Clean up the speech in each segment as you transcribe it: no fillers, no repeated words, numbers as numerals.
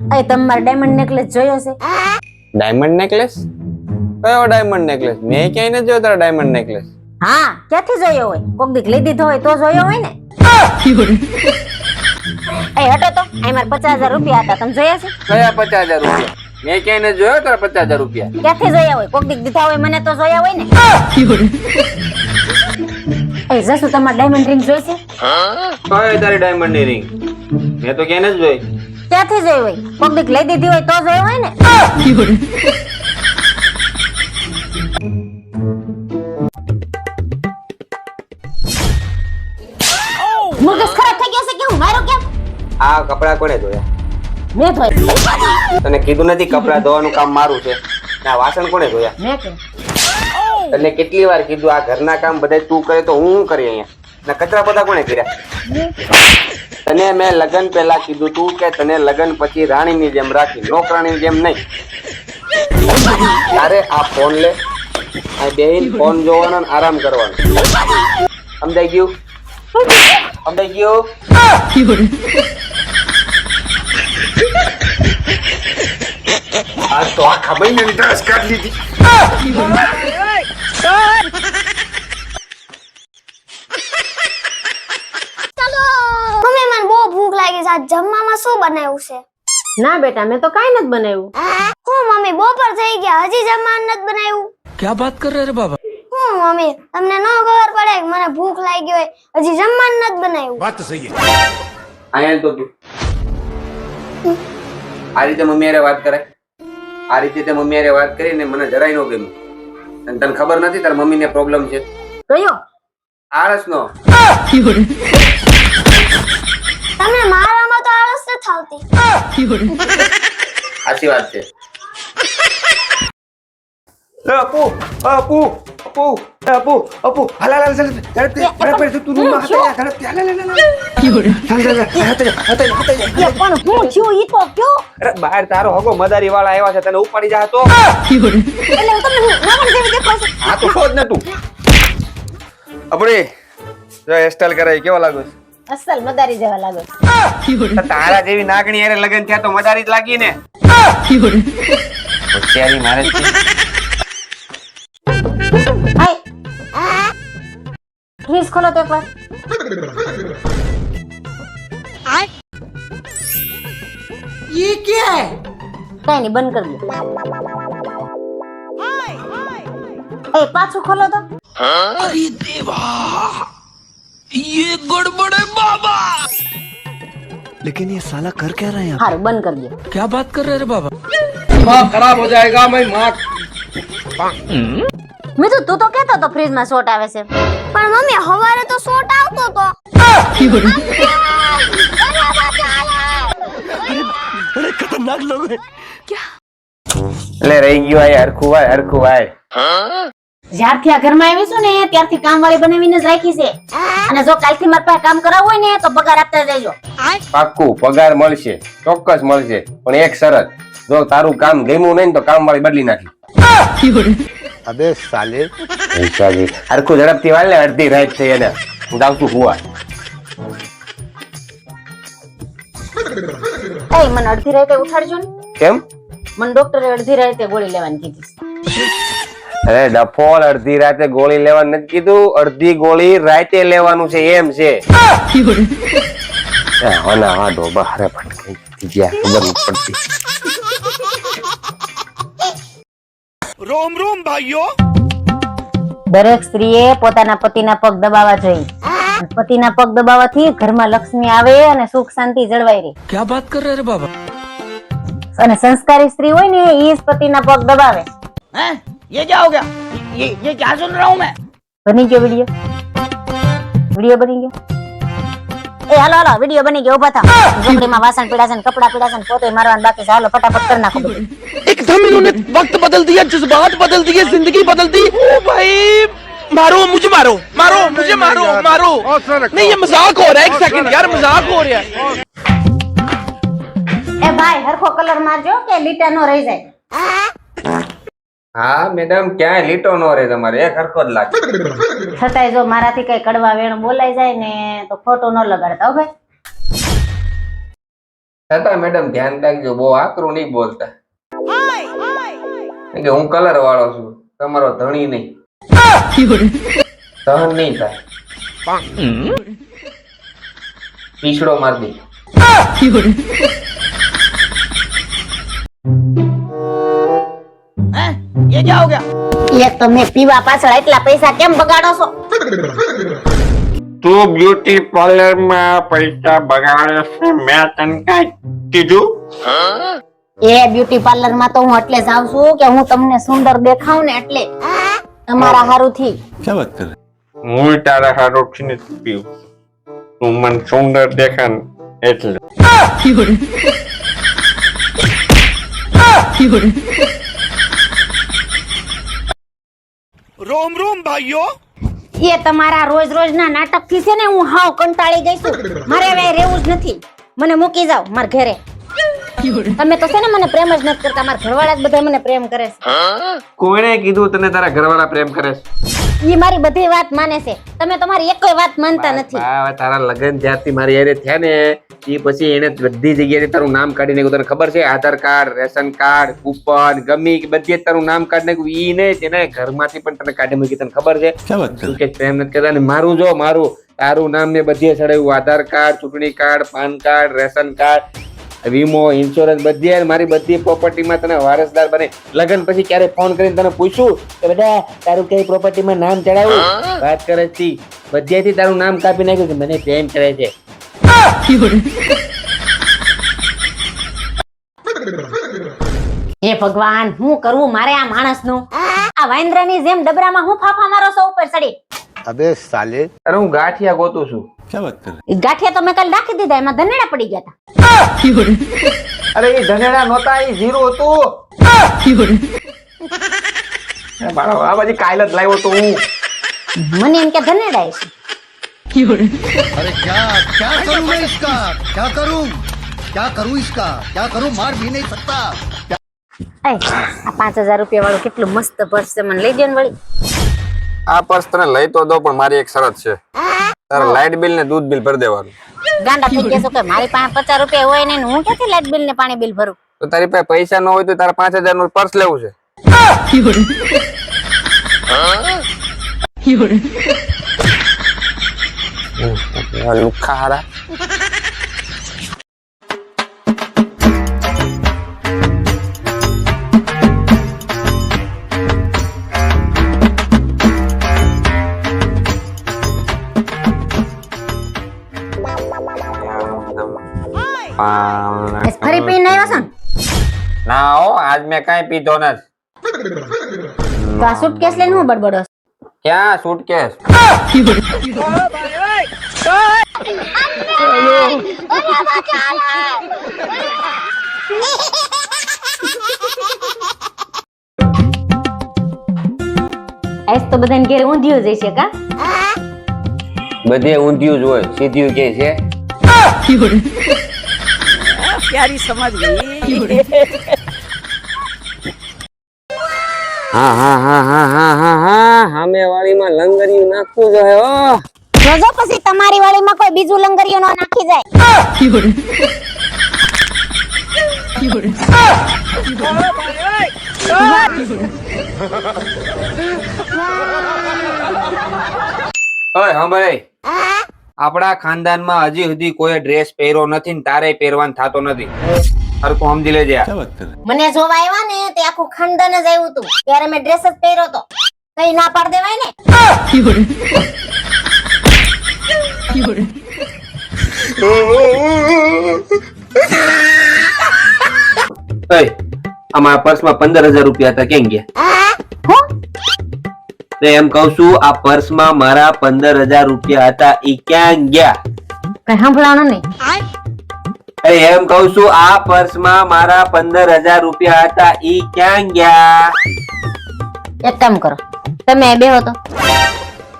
એ તમારો diamond necklace જોયો છે? Diamond necklace? કયો ડાયમંડ નેકલેસ? મેં ક્યાંય નથી જોયો તારો ડાયમંડ નેકલેસ. હા, ક્યાંથી જોયો હોય? કોક દીક લઈ દીધો હોય તો જોયો હોય ને. એ હટો તો, આ મારા 50,000 રૂપિયા હતા, તમે જોયા છે? કયા 50,000 રૂપિયા? મેં ક્યાંય નથી જોયો તારા 50,000 રૂપિયા. ક્યાંથી જોયા હોય? કોક દીક દીધા હોય મને તો જોયા હોય ને. એ જસુ તમાર ડાયમંડ રિંગ જોઈ છે? કયો તારી ડાયમંડ ની રિંગ? મેં તો ક્યાંય નથી જોઈ. ક્યાંથી જોઈ હોય? કોક દીક લઈ દીધી હોય તો જોયો હોય ને. મગજ ખરાબ થઈ ગયો છે કે હું મારો કેમ? આ કપડા કોણે ધોયા? મેં ધોયા. તને કીધું નથી કપડા ધોવાનું કામ મારું છે? આ વાસણ કોણે ધોયા? મેં કે તને કેટલી વાર કીધું આ ઘરના કામ બધા તું કરે તો હું કરી અહીંયા? ના કચરા બધા કોણે કર્યા? તને મેં લગન પહેલા કીધું તું કે તને લગન પછી રાણીની જેમ રાખી, નોકરાણીની જેમ નહીં. તારે આ ફોન લે, આ બેહીન ફોન જોવાનો અને આરામ કરવાનો. સમજાઈ ગયું? સમજાઈ ગયું? આ તો આખા મહિનાની ડ્રેસ કાઢી લીધી. મમ્મી મને બહુ ભૂખ લાગી છે. આજ જમવામાં શું બનાવ્યું છે? ના બેટા, મેં તો કાઈ નથી બનાવ્યું. હું મમ્મી બપોર થઈ ગયા હજી જમવાનું નથી બનાવ્યું? क्या बात कर रहे रे बाबा? હું મમ્મી તમને ન ખબર પડે કે મને ભૂખ લાગી હોય હજી જમવાનું નથી બનાવ્યું? बात तो सही है. અહીંયા તો તું આ રીતે મમ્મી હારે વાત કરે? આ રીતે તે મમ્મી હારે વાત કરીને મને જરાય નો ગમ્યું. અને તને ખબર નથી તાર મમ્મીને પ્રોબ્લેમ છે? કયો? આળસનો. તમને મારામાં તો આળસ નથી આવતી. સાચી વાત છે. અપુ અપુ અપુ અપુ અપુ હાલ હાલ ચાલ ઝડપથી તું રૂમમાં હતા ઝડપથી હાલ હાલ પણ હું છું ઈ તો કયો? અરે બહાર તારો હગો મદારી વાળા આવ્યા છે, તને ઉપાડી જા તો. એટલે હું તમને રાવણ જેવી દેખાવ છું. આ તો શોધ ને તું. અપડી જો હેરસ્ટાઈલ કરાઈ કેવો લાગુ છે? અસલ મદારી જેવા લાગો. તારા જેવી નાગણી હારે લગન થયા તો મદારી જ લાગી ને. હોશિયારી મારે જ છે. હાય ફ્રીજ ખોલો તો એકવાર. ये क्या है? કઈ નહીં, બંધ કરી દો. એ પાછું ખોલો તો. अरे देवा, ये गड़बड़ है बाबा. लेकिन ये साला कर क्या रहे हैं? હારું, બંધ કરી દો. क्या बात कर रहे रे बाबा? दिमाग खराब हो जाएगा मैं माँ. મીતુ, તું તો કહેતો તો ફ્રીજ માં શોર્ટ આવે છે. પણ મમ્મી હવારે તો શોટ આવતો તો. बड़े खतरनाक लोग हैं. એટલે રહી ગયું આ હરખું વાય હરખું વાય. જ્યારથી આ ઘરમાં આવી છું ને ત્યારથી કામવાળી બનાવીને જ રાખી છે. અને જો કાલથી મારા પાસે કામ કરાવવું હોય ને તો પગાર આપતા જજો. પાક્કું પગાર મળશે, ચોક્કસ મળશે, પણ એક શરત, જો તારું કામ ગમ્યું નહીં ને તો કામ વાળી બદલી નાખી. अबे साले હરખું ઝડપથી વાળ ને, અડધી રાત થઈ એને હું જાઉં છું હુવા. એ મને અડધી રાતે ઉઠાડજો ને. કેમ? મને ડોક્ટરે અડધી રાતે ગોળી લેવાની કીધી છે. અરે ડફોળ, અડધી રાતે ગોળી લેવાનું નથી કીધું, અડધી ગોળી રાતે લેવાનું છે એમ છે. હોના વાડો બહાર ભટકાઈ ગયા, ખબર નથી પડતી. रोम रोम भाइयों. દરેક સ્ત્રીએ પોતાના પતિના પગ દબાવવા જોઈએ. પતિના પગ દબાવવાથી ઘરમાં લક્ષ્મી આવે અને સુખ શાંતિ જળવાઈ રહે. क्या बात कर रहे रे बाबा? અને સંસ્કારી સ્ત્રી હોય ને એ જ પતિના પગ દબાવે. हैं? ये क्या हो गया? ये क्या सुन रहा हूँ मैं? બની ગયો વિડિયો? વિડિયો બની ગયો? એ હાલો હાલો, વિડિયો બની ગયો, ઉભા થાઓ. ઝૂંપડીમાં વાસણ પીડા છે ને કપડા પીડા છે ને પોતે મારવાનું બાકી છે. હાલો ફટાફટ કરી નાખો બધું. एकदम इन्होंने वक्त बदल दिया, जज्बात बदल दिए, जिंदगी बदल दी. ओ भाई, मारो मुझे, मारो मारो मुझे, मारो मारो. नहीं ये मजाक हो रहा है. एक सेकंड यार, मजाक हो रहा है. એ ભાઈ હરખો કલર મારજો કે લીટા નો રહી જાય. હા મેડમ, ક્યાંય લીટો નો રે તમારે, એક હરખો જ લાગે. છતાંય જો મારાથી કઈ કડવા વેણ બોલાઈ જાય ને તો ખોટું ન લગાડતા હો ભાઈ. છતાં મેડમ ધ્યાન રાખજો, બહુ આકરું નહીં બોલતા. કેમ કે હું કલર વાળો છું, તમારો ધણી નહીં. સહન નહીં થાય. પીછડો માર દે. हैं? ये क्या हो गया? એ તમે પીવા પાછળ એટલા પૈસા કેમ બગાડો છો? તું બ્યુટી પાર્લર માં પૈસા બગાડે છે, મેં તને કઈ કીધું? એ બ્યુટી પાર્લર માં તો હું એટલે જાઉં છું કે હું તમને સુંદર દેખાઉં ને એટલે તમારા હારુંથી. હું તારા હારો થી પીવું, તું મને સુંદર દેખાન એટલે. रोम रोम भाइयों. એ તમારા રોજ રોજ ના નાટક થી છે ને હું હાવ કંટાળી ગઈ છું. મારે હવે રહેવું જ નથી. મને મૂકી જાવ માર ઘરે. તમે તો છે ને મને પ્રેમ જ નથી કરતા, મારા ઘરવાળા જ બધા મને પ્રેમ કરે છે. કોણે કીધું તને તારા ઘરવાળા પ્રેમ કરે છે? ઈ મારી બધી વાત માને છે, તમે તમારી એકેય વાત માનતા નથી. બા, તારા લગ્ન જ્યારથી મારી હારે થયા ને એ પછી એને બધી જગ્યાએ તારું નામ કાઢી નાખ્યું. તને ખબર છે? આધાર કાર્ડ, રેશન કાર્ડ, કૂપન, ગમી બધી તારું નામ કાઢી નાખ્યું. ઈ ને તેને ઘરમાંથી પણ તને કાઢી મૂકી. તને ખબર છે? તું કે પ્રેમ નથી કરતા. અને મારું જો મારું તારું નામ ને બધીએ ચડાવ્યું. આધાર કાર્ડ, ચૂંટણી card, PAN card, ration card, વીમો, ઇન્સ્યોરન્સ બધી મારી બધી પ્રોપર્ટીમાં તને વારસદાર બને. લગ્ન પછી ક્યારે ફોન કરીને તને પૂછ્યું કે બેટા તારું કઈ પ્રોપર્ટીમાં નામ ચડાવ્યું? વાત કરે છે બધેથી તારું નામ કાપી નાખ્યું કે મને પ્રેમ કરે છે. હે ભગવાન, હું કરવું મારે આ માણસનું? આ વાંદરાની જેમ ડબરામાં હું ફાફા મારો છો ઉપર ચડી. अबे साले. અરે હું ગાંઠિયા ગોતું છું. ઈ ગાંઠિયા તો મેં કાલ રાખી દીધા, એમાં ધનેડા પડી ગયા હતા. અરે એ ધનેડા નહોતા, એ જીરું હતું. બાળો આ બધી કાયલ જ લાવ્યો તો હું. મને એમ કે ધનેડા છે. अरे क्या करूं मैं इसका? क्या करूं इसका? क्या करूं? मार भी नहीं सकता. આ 5000 રૂપિયા વાળું કેટલું મસ્ત પર્સ છે, મને લઈ દે ને વળી. આ પર્સ તને લઈ તો દો, પણ મારી એક શરત છે. તારા લાઇટ બિલ ને દૂધ બિલ ભરી દેવાનું. ગાંડા થઈ ગયા છો કે મારી પાસે 50 રૂપિયા હોય ને હું ક્યાંથી લાઇટ બિલ ને પાણી બિલ ભરું? તો તારી પાસે પૈસા ન હોય તો તારા 5000 નું પર્સ લેવું છે. લુખ્ખા હારા. ફરી પીને આવ્યો છો ને? ના હો, આજ મેં કાંઈ પીધો નથી. તો આ સુટકેસ લઈને હું બડબડો છો? ક્યાં સુટકેસ? આજ તો બધાને ઘેર ઊંધિયું જ હશે કા? બધે ઊંધિયું જ હોય, સીધ્યું કે છે? प्यारी समझ गई. હા સામે વાળીમાં લંગરિયું નાખવું જોઈએ. જોજો પછી તમારી વાડીમાં કોઈ બીજું લંગરિયું ન નાખી જાય. ઓય સાંભળે, આપણા ખાનદાનમાં હજી સુધી કોઈ ડ્રેસ પહેર્યો નથી ને તારે પહેરવાનું થતો નથી. હરખું સમજી લેજે. મને જોવા આવ્યા ને તે આખું ખાનદાન જ આવ્યું હતું, ત્યારે મેં ડ્રેસ જ પહેર્યો તો. કઈ ના પાડ દેવાય ને. અમારા પર્સમાં 15000 રૂપિયા હતા, કેમ ગયા? એમ કઉ છું, આ પર્સમાં મારા 15000 રૂપિયા હતા, ઈ ક્યાં ગયા? કઈ સાંભળવાનું નહીં. એમ કઉ છું, આ પર્સમાં મારા 15000 રૂપિયા હતા, ઈ ક્યાં ગયા? એક કામ કરો, તમે બેહો તો.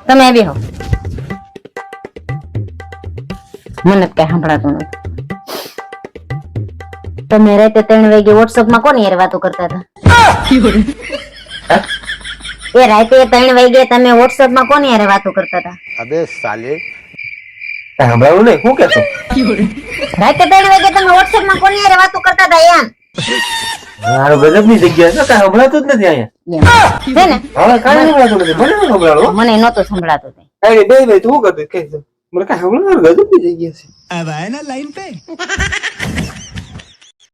તમે બેહો, મને કઈ સાંભળાતું નથી. તમે રાતે 3 વાગે વોટ્સએપ માં કોની યાર વાતો કરતા હતા? એ રાતે 3 વાગે તમે વોટ્સએપ માં કોની યાર વાતો કરતા હતા? अबे साले. કાંઈ સંભળાવું નહીં, શું કહેશો? રાતે 3 વાગે તમે WhatsApp માં કોની હારે વાતો કરતા હતા એમ મારો ગજબની જગ્યા છે, કાંઈ સંભળાતું જ નથી અહીંયા. છે ને હવે કાંઈ સંભળાતું નથી, મને ન સંભળાવો. મને નહોતું સંભળાતું તે. કાંઈ નહીં, બે તું શું કરતું? મને કાંઈ સંભળાતું, ગજબની જગ્યા છે. अब आए ना लाइन पे